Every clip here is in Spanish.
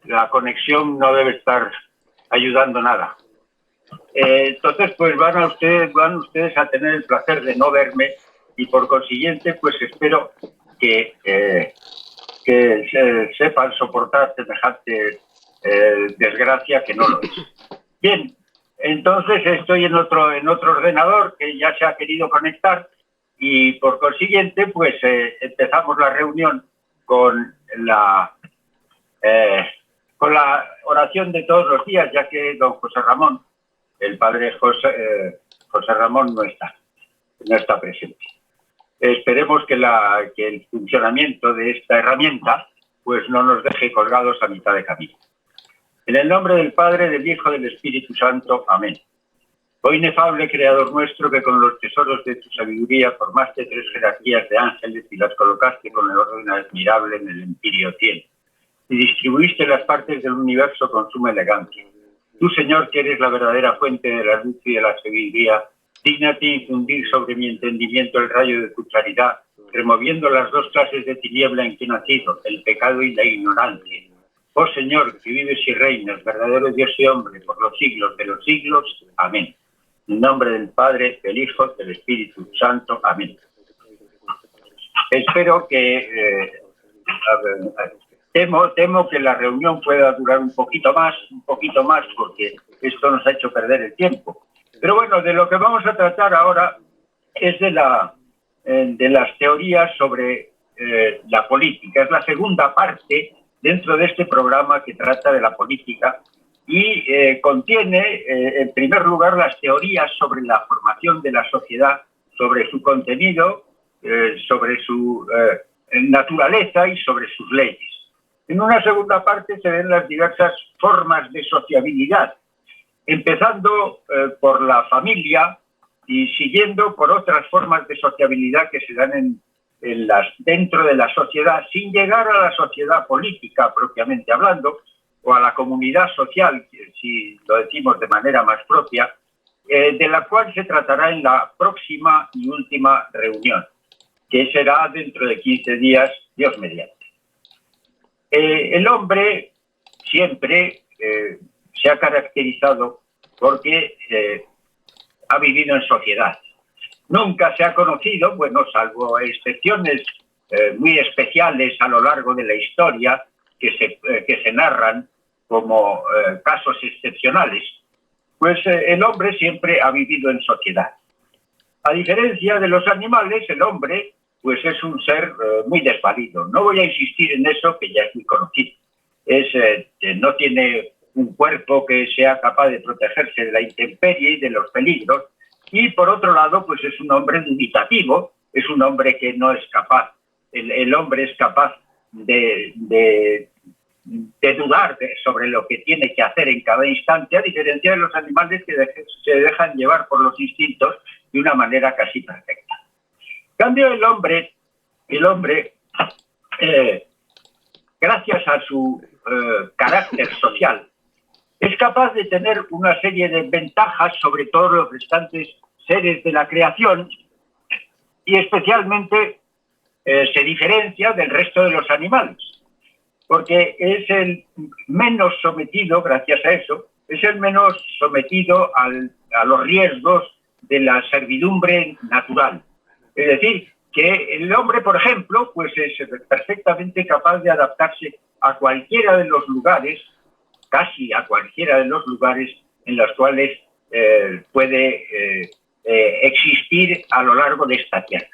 la conexión no debe estar ayudando nada. Entonces, pues van ustedes a tener el placer de no verme y por consiguiente, pues espero que sepan soportar semejante desgracia que no lo es. Bien, entonces estoy en otro ordenador que ya se ha querido conectar y por consiguiente, pues empezamos la reunión con la oración de todos los días, ya que don José Ramón, el padre José Ramón no está presente. Esperemos que el funcionamiento de esta herramienta pues no nos deje colgados a mitad de camino. En el nombre del Padre, del Hijo y del Espíritu Santo. Amén. Oh inefable Creador nuestro, que con los tesoros de tu sabiduría formaste 3 jerarquías de ángeles y las colocaste con el orden admirable en el empíreo cielo, y distribuiste las partes del universo con suma elegancia. Tú, Señor, que eres la verdadera fuente de la luz y de la sabiduría, dígnate infundir sobre mi entendimiento el rayo de tu claridad, removiendo las 2 clases de tiniebla en que he nacido, el pecado y la ignorancia. Oh Señor, que vives y reinas, verdadero Dios y hombre, por los siglos de los siglos. Amén. En nombre del Padre, del Hijo, del Espíritu Santo. Amén. Espero que... Temo que la reunión pueda durar un poquito más, porque esto nos ha hecho perder el tiempo. Pero bueno, de lo que vamos a tratar ahora es de las teorías sobre la política. Es la segunda parte dentro de este programa que trata de la política y contiene, en primer lugar, las teorías sobre la formación de la sociedad, sobre su contenido, sobre su naturaleza y sobre sus leyes. En una segunda parte se ven las diversas formas de sociabilidad, empezando por la familia y siguiendo por otras formas de sociabilidad que se dan dentro de la sociedad, sin llegar a la sociedad política propiamente hablando, o a la comunidad social, si lo decimos de manera más propia, de la cual se tratará en la próxima y última reunión, que será dentro de 15 días, Dios mediante. El hombre siempre se ha caracterizado porque ha vivido en sociedad. Nunca se ha conocido, bueno, salvo excepciones muy especiales a lo largo de la historia que se narran como casos excepcionales, pues el hombre siempre ha vivido en sociedad. A diferencia de los animales, el hombre pues es un ser muy desvalido. No voy a insistir en eso, que ya es muy conocido. No tiene un cuerpo que sea capaz de protegerse de la intemperie y de los peligros, y por otro lado, pues es un hombre dubitativo, es un hombre que no es capaz, el hombre es capaz de dudar sobre lo que tiene que hacer en cada instante, a diferencia de los animales que se dejan llevar por los instintos de una manera casi perfecta. En cambio, el hombre gracias a su carácter social, es capaz de tener una serie de ventajas sobre todos los restantes seres de la creación y especialmente se diferencia del resto de los animales, porque es el menos sometido, gracias a eso, es el menos sometido a los riesgos de la servidumbre natural. Es decir, que el hombre, por ejemplo, pues es perfectamente capaz de adaptarse a cualquiera de los lugares, casi a cualquiera de los lugares en los cuales puede existir a lo largo de esta tierra.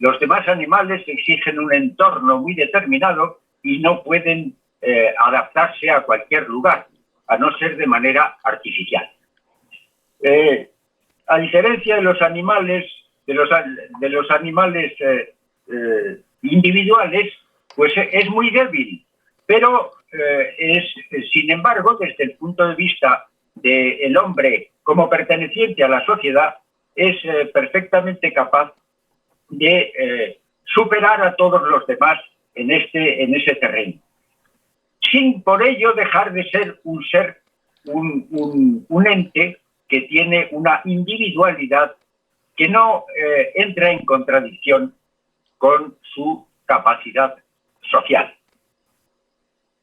Los demás animales exigen un entorno muy determinado y no pueden adaptarse a cualquier lugar, a no ser de manera artificial. A diferencia de los animales, individuales, pues es muy débil, pero sin embargo, desde el punto de vista del hombre como perteneciente a la sociedad, es perfectamente capaz de superar a todos los demás en ese terreno, sin por ello dejar de ser un ente que tiene una individualidad que no entra en contradicción con su capacidad social.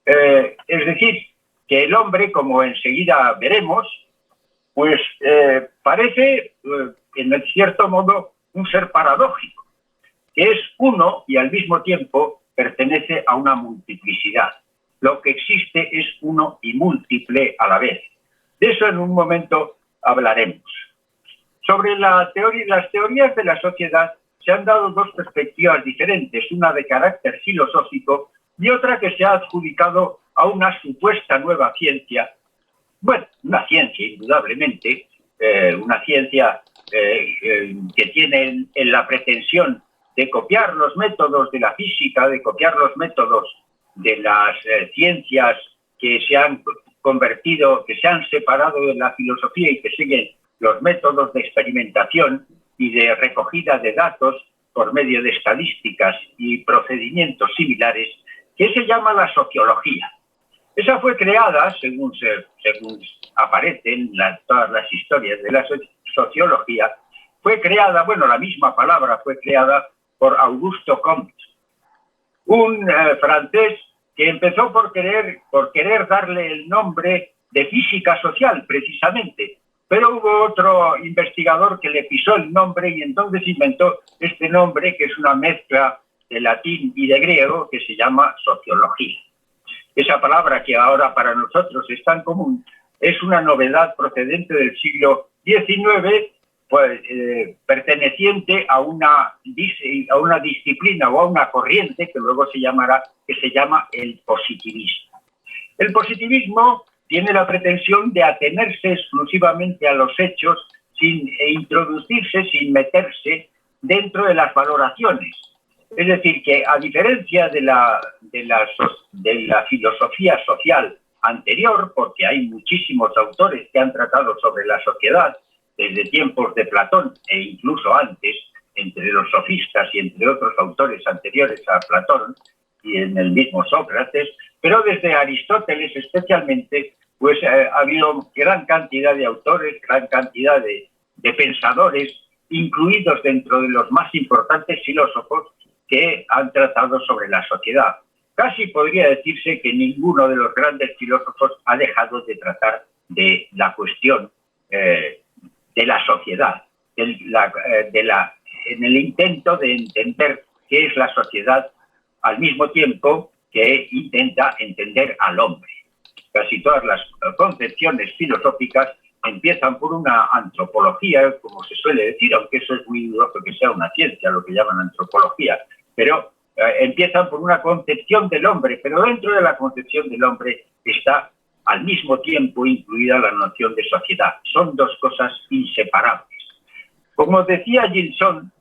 Es decir, que el hombre, como enseguida veremos, pues parece, en cierto modo, un ser paradójico, que es uno y al mismo tiempo pertenece a una multiplicidad. Lo que existe es uno y múltiple a la vez. De eso en un momento hablaremos. Sobre las teorías de la sociedad se han dado dos perspectivas diferentes, una de carácter filosófico y otra que se ha adjudicado a una supuesta nueva ciencia. Bueno, una ciencia indudablemente, una ciencia que tiene en la pretensión de copiar los métodos de la física, de copiar los métodos de las ciencias que se han convertido, que se han separado de la filosofía y que siguen los métodos de experimentación y de recogida de datos por medio de estadísticas y procedimientos similares, que se llama la sociología. Esa fue creada, según aparece en todas las historias de la sociología, fue creada, bueno, la misma palabra fue creada por Augusto Comte, un francés que empezó por querer darle el nombre de física social, precisamente, pero hubo otro investigador que le pisó el nombre y entonces inventó este nombre, que es una mezcla de latín y de griego, que se llama sociología. Esa palabra, que ahora para nosotros es tan común, es una novedad procedente del siglo XIX, pues, perteneciente a una disciplina o a una corriente que luego se llama el positivismo. El positivismo tiene la pretensión de atenerse exclusivamente a los hechos sin introducirse, sin meterse dentro de las valoraciones. Es decir, que a diferencia de la filosofía social anterior, porque hay muchísimos autores que han tratado sobre la sociedad desde tiempos de Platón e incluso antes, entre los sofistas y entre otros autores anteriores a Platón y en el mismo Sócrates, pero desde Aristóteles especialmente, pues ha habido gran cantidad de autores, gran cantidad de pensadores, incluidos dentro de los más importantes filósofos que han tratado sobre la sociedad. Casi podría decirse que ninguno de los grandes filósofos ha dejado de tratar de la cuestión de la sociedad, en el intento de entender qué es la sociedad al mismo tiempo que intenta entender al hombre. Casi todas las concepciones filosóficas empiezan por una antropología, como se suele decir, aunque eso es muy dudoso que sea una ciencia, lo que llaman antropología, pero empiezan por una concepción del hombre, pero dentro de la concepción del hombre está al mismo tiempo incluida la noción de sociedad. Son dos cosas inseparables. Como decía Gilson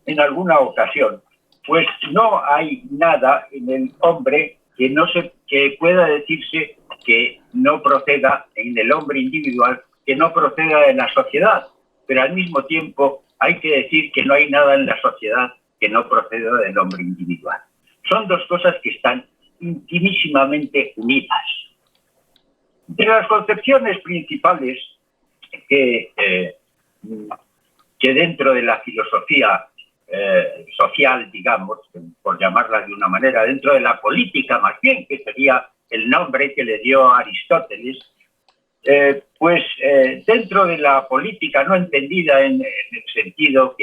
en alguna ocasión, pues no hay nada en el hombre que pueda decirse que no proceda, en el hombre individual, que no proceda de la sociedad, pero al mismo tiempo hay que decir que no hay nada en la sociedad que no proceda del hombre individual. Son dos cosas que están intimísimamente unidas. De las concepciones principales que dentro de la filosofía social, digamos, por llamarla de una manera, dentro de la política más bien, que sería el nombre que le dio Aristóteles, dentro de la política no entendida en el sentido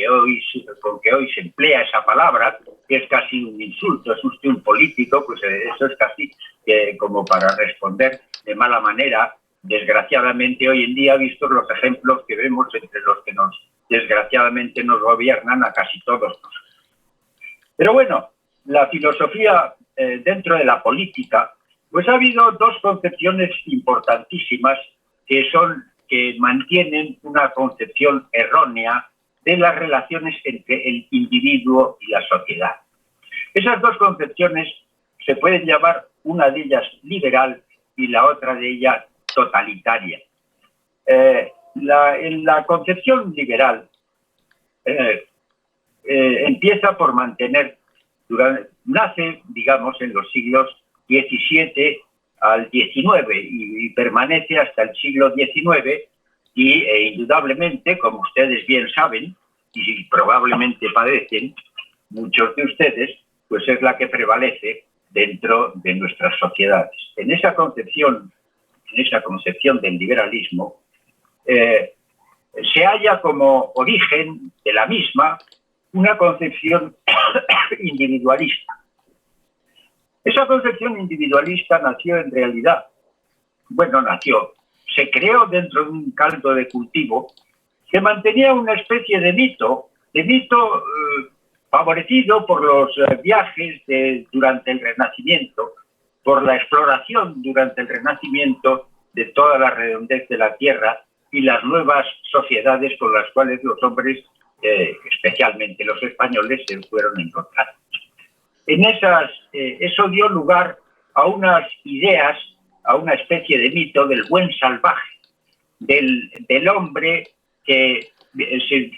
con que hoy se emplea esa palabra, que es casi un insulto, es usted un político, pues eso es casi como para responder de mala manera. Desgraciadamente hoy en día, vistos los ejemplos que vemos entre los que desgraciadamente nos gobiernan a casi todos. Pero bueno, la filosofía dentro de la política, pues ha habido dos concepciones importantísimas que mantienen una concepción errónea de las relaciones entre el individuo y la sociedad. Esas dos concepciones se pueden llamar, una de ellas liberal y la otra de ellas totalitaria. En la concepción liberal empieza por mantener, nace, digamos, en los siglos XVII al XIX y permanece hasta el siglo XIX y indudablemente, como ustedes bien saben y probablemente padecen muchos de ustedes, pues es la que prevalece dentro de nuestras sociedades. En esa concepción del liberalismo, se halla como origen de la misma una concepción individualista. Esa concepción individualista nació en realidad, se creó dentro de un caldo de cultivo que mantenía una especie de mito favorecido por los viajes durante el Renacimiento, por la exploración durante el Renacimiento de toda la redondez de la Tierra y las nuevas sociedades con las cuales los hombres, especialmente los españoles, se fueron encontrando. Eso dio lugar a unas ideas, a una especie de mito del buen salvaje, del hombre que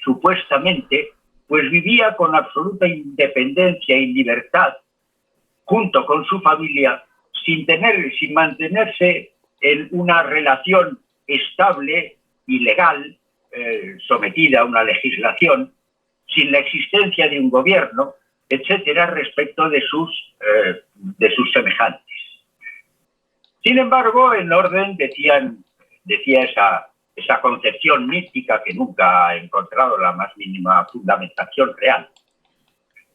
supuestamente pues vivía con absoluta independencia y libertad junto con su familia, sin mantenerse en una relación estable y legal, sometida a una legislación, sin la existencia de un gobierno, etcétera, respecto de sus semejantes. Sin embargo, en orden, decía esa concepción mística que nunca ha encontrado la más mínima fundamentación real.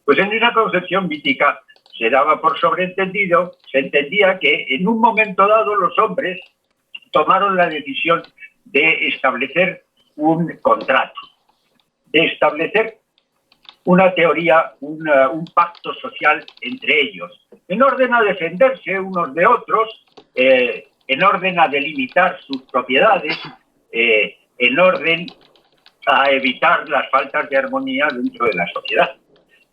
Pues en esa concepción mística se daba por sobreentendido, se entendía que en un momento dado los hombres tomaron la decisión de establecer un contrato, de establecer una teoría, un pacto social entre ellos, en orden a defenderse unos de otros, en orden a delimitar sus propiedades, en orden a evitar las faltas de armonía dentro de la sociedad.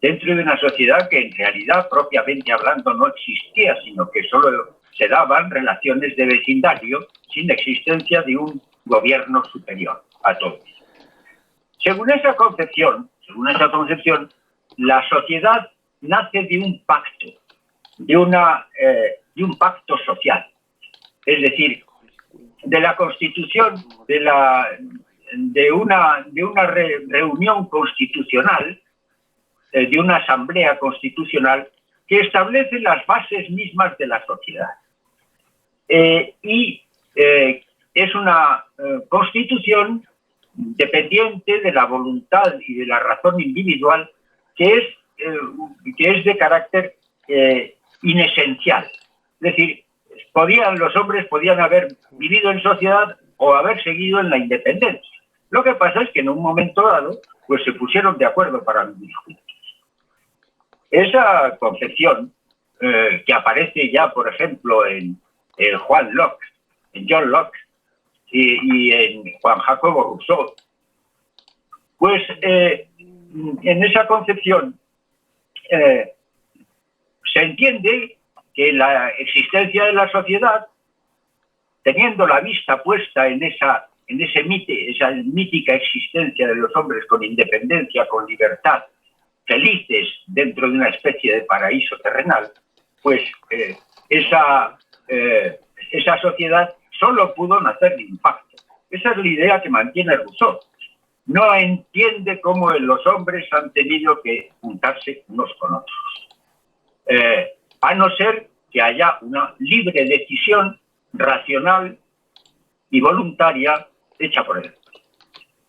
Dentro de una sociedad que en realidad, propiamente hablando, no existía, sino que solo se daban relaciones de vecindario sin existencia de un gobierno superior a todos. Según esa concepción, la sociedad nace de un pacto, de un pacto social. Es decir, de la constitución de una reunión constitucional, de una asamblea constitucional que establece las bases mismas de la sociedad. Es una constitución dependiente de la voluntad y de la razón individual que es de carácter inesencial. Es decir, los hombres podían haber vivido en sociedad o haber seguido en la independencia. Lo que pasa es que en un momento dado pues se pusieron de acuerdo para vivir juntos. Esa concepción que aparece ya, por ejemplo, en John Locke y en Juan Jacobo Rousseau, pues en esa concepción se entiende que la existencia de la sociedad, teniendo la vista puesta en esa mítica existencia de los hombres con independencia, con libertad, felices dentro de una especie de paraíso terrenal, pues esa sociedad solo pudo nacer de un pacto. Esa es la idea que mantiene Rousseau. No entiende cómo los hombres han tenido que juntarse unos con otros, a no ser que haya una libre decisión racional y voluntaria hecha por él.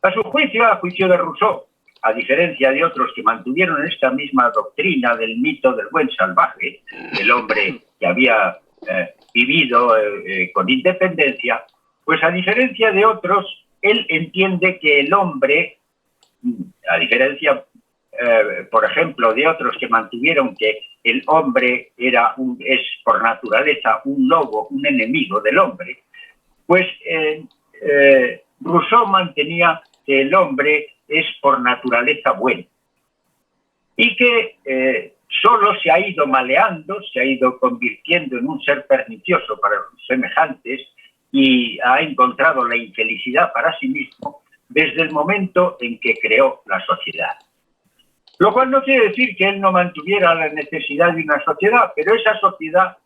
A juicio de Rousseau, a diferencia de otros que mantuvieron esta misma doctrina del mito del buen salvaje, del hombre que había vivido con independencia, pues a diferencia de otros, él entiende que el hombre, a diferencia, por ejemplo, de otros que mantuvieron que el hombre es por naturaleza un lobo, un enemigo del hombre, pues Rousseau mantenía que el hombre es por naturaleza bueno y que solo se ha ido maleando, se ha ido convirtiendo en un ser pernicioso para sus semejantes y ha encontrado la infelicidad para sí mismo desde el momento en que creó la sociedad. Lo cual no quiere decir que él no mantuviera la necesidad de una sociedad, pero esa sociedad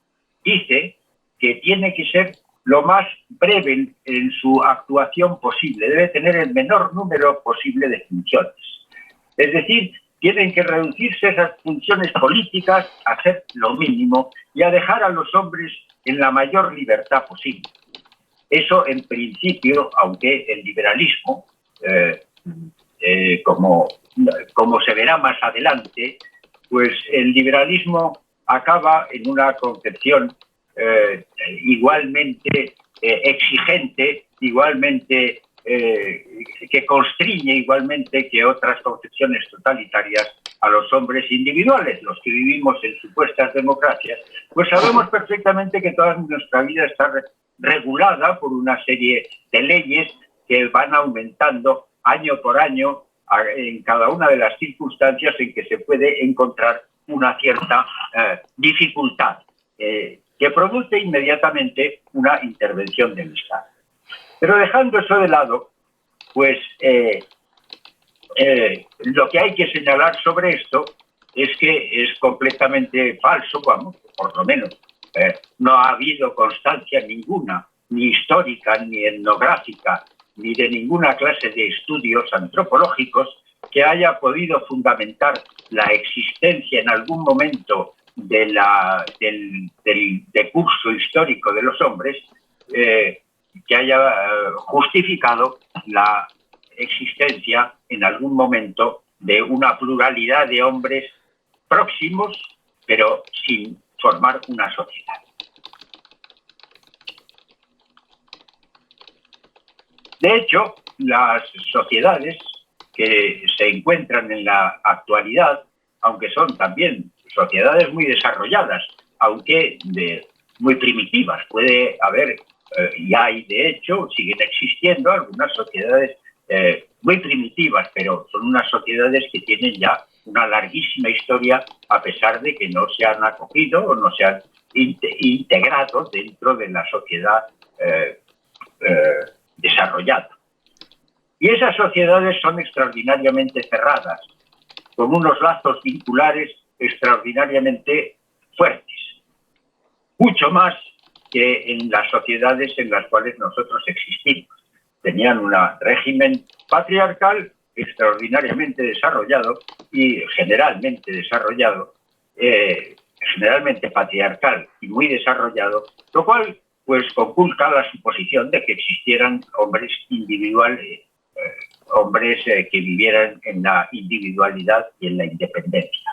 dice que tiene que ser lo más breve en su actuación posible, debe tener el menor número posible de funciones. Es decir, tienen que reducirse esas funciones políticas a hacer lo mínimo y a dejar a los hombres en la mayor libertad posible. Eso, en principio, aunque el liberalismo, como se verá más adelante, pues el liberalismo acaba en una concepción igualmente exigente, igualmente que constriñe igualmente que otras concepciones totalitarias a los hombres individuales. Los que vivimos en supuestas democracias, pues sabemos perfectamente que toda nuestra vida está regulada por una serie de leyes que van aumentando año por año en cada una de las circunstancias en que se puede encontrar una cierta dificultad que produce inmediatamente una intervención del Estado. Pero dejando eso de lado, pues lo que hay que señalar sobre esto es que es completamente falso, vamos, por lo menos no ha habido constancia ninguna, ni histórica, ni etnográfica, ni de ninguna clase de estudios antropológicos que haya podido fundamentar la existencia en algún momento del curso histórico de los hombres, que haya justificado la existencia en algún momento de una pluralidad de hombres próximos, pero sin formar una sociedad. De hecho, las sociedades que se encuentran en la actualidad, aunque son también sociedades muy desarrolladas, aunque muy primitivas, puede haber, y hay de hecho, siguen existiendo algunas sociedades muy primitivas, pero son unas sociedades que tienen ya una larguísima historia, a pesar de que no se han acogido o no se han integrado dentro de la sociedad desarrollada. Y esas sociedades son extraordinariamente cerradas, con unos lazos vinculares extraordinariamente fuertes, mucho más que en las sociedades en las cuales nosotros existimos. Tenían un régimen patriarcal extraordinariamente desarrollado y generalmente desarrollado, generalmente patriarcal y muy desarrollado, lo cual pues conculca la suposición de que existieran hombres individuales, hombres que vivieran en la individualidad y en la independencia.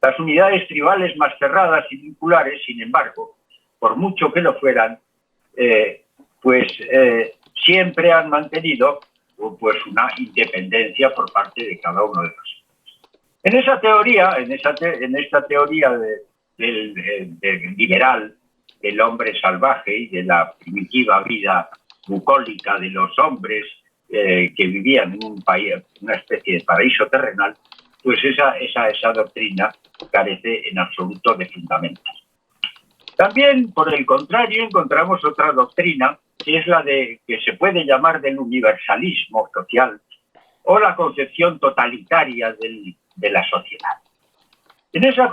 Las unidades tribales más cerradas y vinculares, sin embargo, por mucho que lo fueran, siempre han mantenido pues una independencia por parte de cada uno de los. En esa teoría, en esta teoría del liberal, del hombre salvaje y de la primitiva vida bucólica de los hombres que vivían en un país, una especie de paraíso terrenal, pues esa doctrina carece en absoluto de fundamentos. También, por el contrario, encontramos otra doctrina, que es la que se puede llamar del universalismo social o la concepción totalitaria de la sociedad. En esa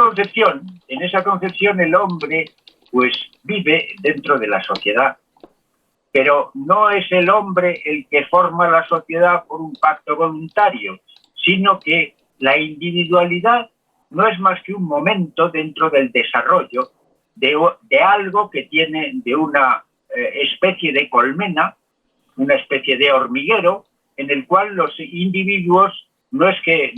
concepción el hombre pues vive dentro de la sociedad, pero no es el hombre el que forma la sociedad por un pacto voluntario, sino que la individualidad no es más que un momento dentro del desarrollo de algo que tiene de una especie de colmena, una especie de hormiguero, en el cual los individuos no es que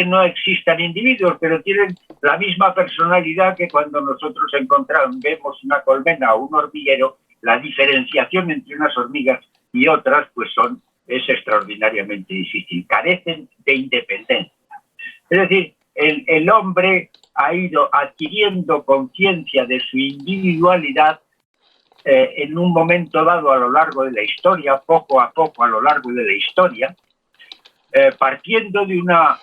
no existan individuos, pero tienen la misma personalidad que cuando nosotros vemos una colmena o un hormiguero. La diferenciación entre unas hormigas y otras pues es extraordinariamente difícil, carecen de independencia. Es decir, el hombre ha ido adquiriendo conciencia de su individualidad en un momento dado a lo largo de la historia, poco a poco a lo largo de la historia, partiendo de una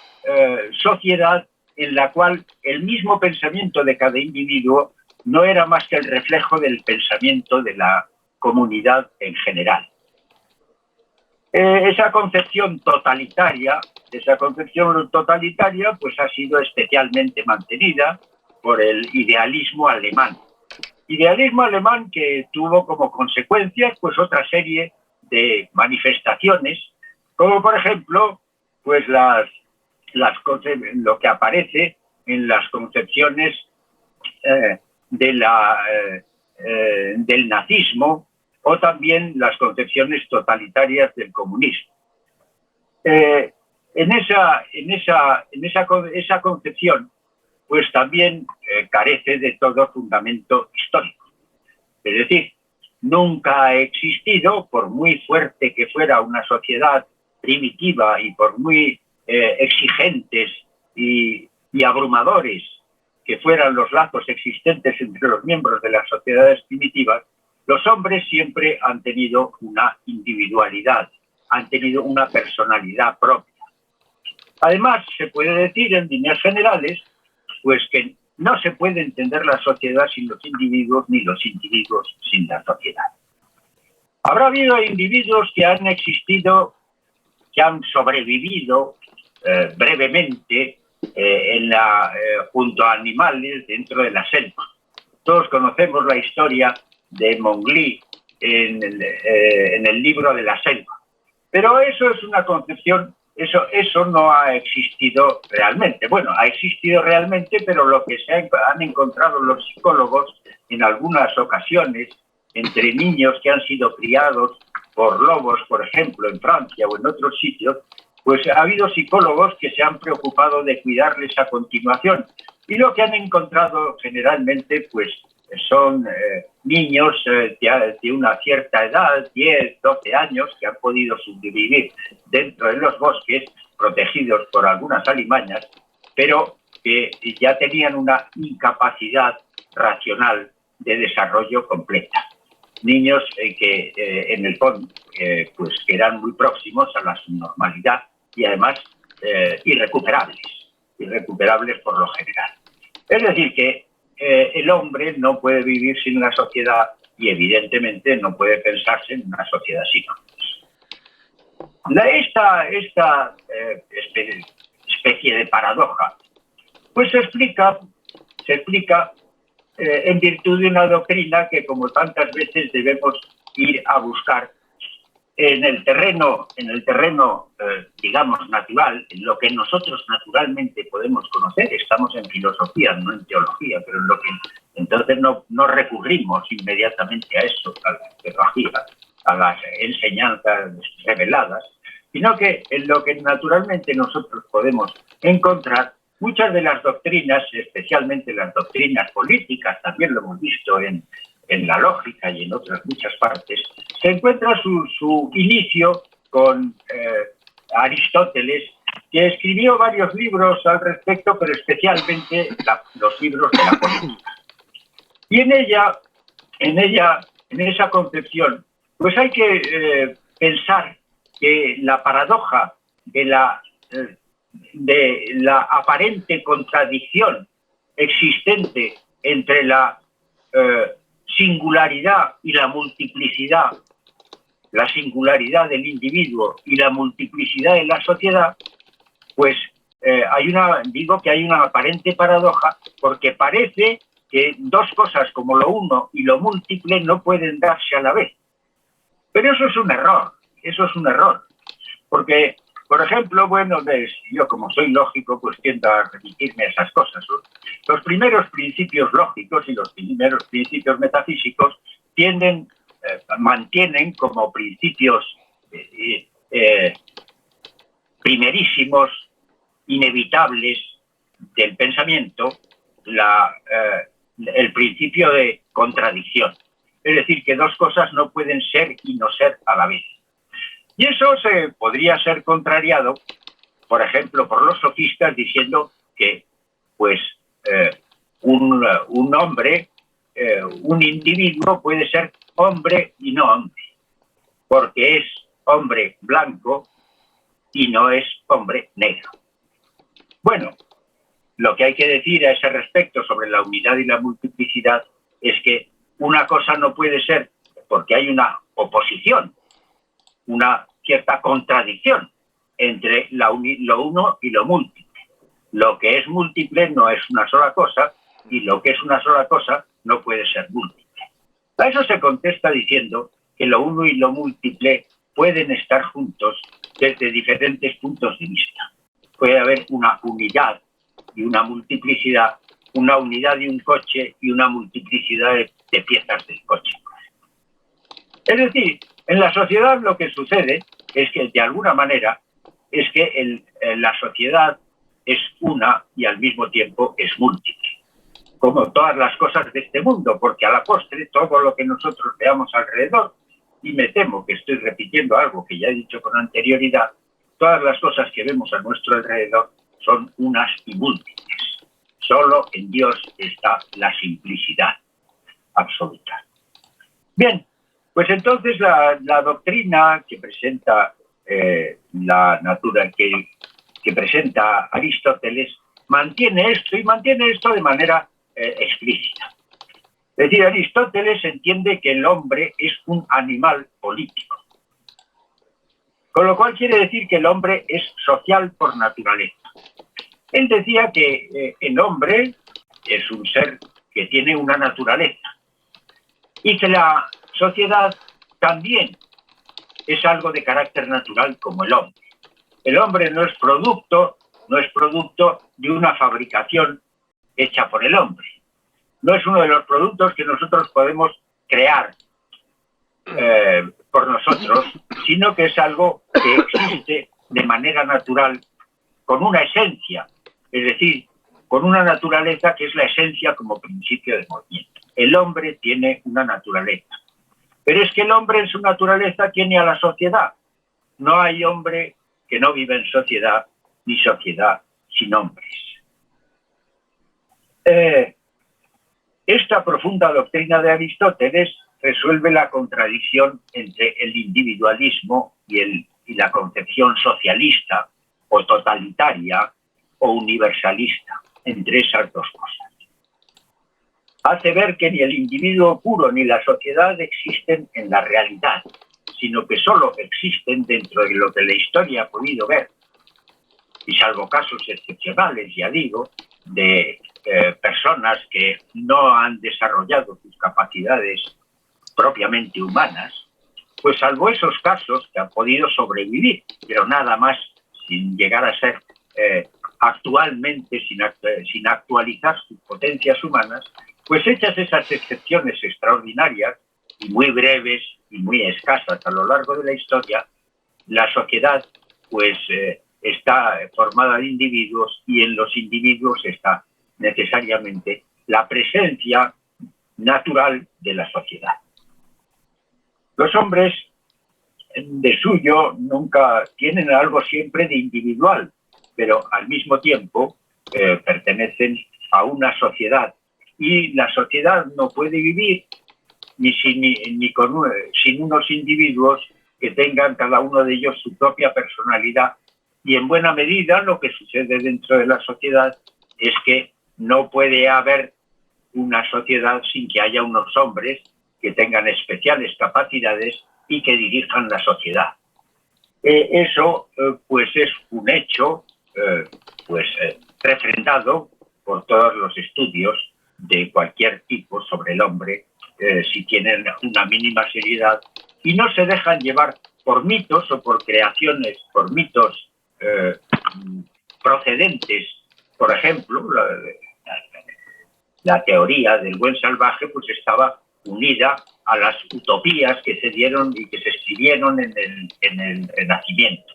sociedad en la cual el mismo pensamiento de cada individuo no era más que el reflejo del pensamiento de la comunidad en general. Esa concepción totalitaria pues ha sido especialmente mantenida por el idealismo alemán. Idealismo alemán que tuvo como consecuencia pues otra serie de manifestaciones, como por ejemplo pues las lo que aparece en las concepciones del nazismo o también las concepciones totalitarias del comunismo. Esa concepción pues también carece de todo fundamento histórico. Es decir, nunca ha existido, por muy fuerte que fuera una sociedad primitiva y por muy exigentes y abrumadores que fueran los lazos existentes entre los miembros de las sociedades primitivas, los hombres siempre han tenido una individualidad, han tenido una personalidad propia. Además, se puede decir en líneas generales, pues que no se puede entender la sociedad sin los individuos, ni los individuos sin la sociedad. Habrá habido individuos que han existido, que han sobrevivido brevemente junto a animales dentro de la selva. Todos conocemos la historia de Mowgli en el libro de la selva. Pero eso es una concepción, eso no ha existido realmente. Bueno, ha existido realmente, pero lo que han encontrado los psicólogos en algunas ocasiones entre niños que han sido criados por lobos, por ejemplo, en Francia o en otros sitios, pues ha habido psicólogos que se han preocupado de cuidarles a continuación. Y lo que han encontrado generalmente, pues, son niños de una cierta edad, 10, 12 años, que han podido sobrevivir dentro de los bosques, protegidos por algunas alimañas, pero que ya tenían una incapacidad racional de desarrollo completa. Niños que en el fondo pues que eran muy próximos a la subnormalidad y además irrecuperables por lo general. Es decir, que el hombre no puede vivir sin una sociedad y evidentemente no puede pensarse en una sociedad sin hombres. Esta especie de paradoja pues se explica en virtud de una doctrina que, como tantas veces, debemos ir a buscar en el terreno digamos, natural, en lo que nosotros naturalmente podemos conocer. Estamos en filosofía, no en teología, pero en lo que entonces no recurrimos inmediatamente a eso, a la teología, a las enseñanzas reveladas, sino que en lo que naturalmente nosotros podemos encontrar. Muchas de las doctrinas, especialmente las doctrinas políticas, también lo hemos visto en la lógica y en otras muchas partes, se encuentra su inicio con Aristóteles, que escribió varios libros al respecto, pero especialmente los libros de la política. Y en esa concepción, pues hay que pensar que la paradoja de la aparente contradicción existente entre la singularidad y la multiplicidad, la singularidad del individuo y la multiplicidad de la sociedad, pues digo que hay una aparente paradoja, porque parece que dos cosas como lo uno y lo múltiple no pueden darse a la vez. Pero eso es un error, porque, por ejemplo, bueno, yo como soy lógico, pues tiendo a remitirme a esas cosas. Los primeros principios lógicos y los primeros principios metafísicos mantienen como principios primerísimos, inevitables del pensamiento, el principio de contradicción. Es decir, que dos cosas no pueden ser y no ser a la vez. Y eso podría ser contrariado, por ejemplo, por los sofistas, diciendo que pues un hombre, un individuo puede ser hombre y no hombre, porque es hombre blanco y no es hombre negro. Bueno, lo que hay que decir a ese respecto sobre la unidad y la multiplicidad es que una cosa no puede ser, porque hay una oposición, una cierta contradicción entre lo uno y lo múltiple. Lo que es múltiple no es una sola cosa y lo que es una sola cosa no puede ser múltiple. A eso se contesta diciendo que lo uno y lo múltiple pueden estar juntos desde diferentes puntos de vista. puede haber una unidad y una multiplicidad, una unidad de un coche y una multiplicidad de piezas del coche. Es decir, en la sociedad lo que sucede es que, de alguna manera, es que la sociedad es una y al mismo tiempo es múltiple, como todas las cosas de este mundo, porque a la postre todo lo que nosotros veamos alrededor, y me temo que estoy repitiendo algo que ya he dicho con anterioridad, todas las cosas que vemos a nuestro alrededor son unas y múltiples. Solo en Dios está la simplicidad absoluta. Bien, pues entonces la doctrina que presenta que presenta Aristóteles mantiene esto y mantiene esto de manera explícita. Es decir, Aristóteles entiende que el hombre es un animal político, con lo cual quiere decir que el hombre es social por naturaleza. Él decía que el hombre es un ser que tiene una naturaleza y que la sociedad también es algo de carácter natural como el hombre. El hombre no es producto de una fabricación hecha por el hombre. No es uno de los productos que nosotros podemos crear por nosotros, sino que es algo que existe de manera natural, con una esencia, es decir, con una naturaleza que es la esencia como principio de movimiento. El hombre tiene una naturaleza. Pero es que el hombre en su naturaleza tiene a la sociedad. No hay hombre que no vive en sociedad, ni sociedad sin hombres. Esta profunda doctrina de Aristóteles resuelve la contradicción entre el individualismo y la concepción socialista o totalitaria o universalista, entre esas dos cosas. Hace ver que ni el individuo puro ni la sociedad existen en la realidad, sino que solo existen dentro de lo que la historia ha podido ver, y salvo casos excepcionales, ya digo, de personas que no han desarrollado sus capacidades propiamente humanas, pues salvo esos casos que han podido sobrevivir, pero nada más, sin llegar a ser actualmente, sin actualizar sus potencias humanas, pues hechas esas excepciones extraordinarias y muy breves y muy escasas a lo largo de la historia, la sociedad pues está formada de individuos y en los individuos está necesariamente la presencia natural de la sociedad. Los hombres de suyo nunca tienen algo siempre de individual, pero al mismo tiempo pertenecen a una sociedad y la sociedad no puede vivir sin unos individuos que tengan cada uno de ellos su propia personalidad. Y en buena medida lo que sucede dentro de la sociedad es que no puede haber una sociedad sin que haya unos hombres que tengan especiales capacidades y que dirijan la sociedad. Eso pues es un hecho refrendado por todos los estudios de cualquier tipo sobre el hombre, si tienen una mínima seriedad y no se dejan llevar por mitos o por creaciones, por mitos procedentes. Por ejemplo, la teoría del buen salvaje pues estaba unida a las utopías que se dieron y que se escribieron en el Renacimiento.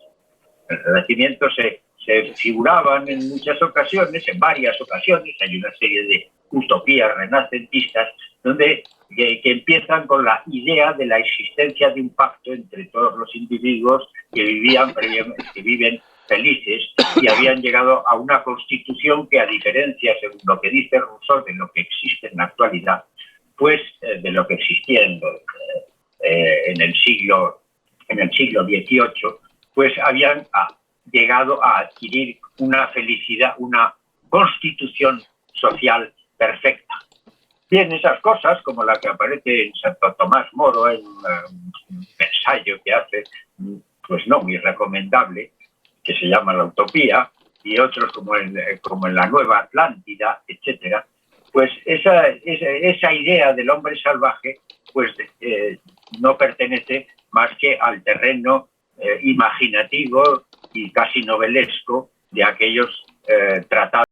En el Renacimiento se figuraban en muchas ocasiones, en varias ocasiones, hay una serie de utopías renacentistas que empiezan con la idea de la existencia de un pacto entre todos los individuos que viven felices y habían llegado a una constitución que, a diferencia, según lo que dice Rousseau, de lo que existe en la actualidad, pues de lo que existía en el siglo XVIII, pues habían llegado a adquirir una felicidad, una constitución social perfecta. Bien, esas cosas, como la que aparece en Santo Tomás Moro, en un ensayo que hace, pues no muy recomendable, que se llama La Utopía, y otros como en La Nueva Atlántida, etcétera, pues esa idea del hombre salvaje pues no pertenece más que al terreno imaginativo y casi novelesco de aquellos tratados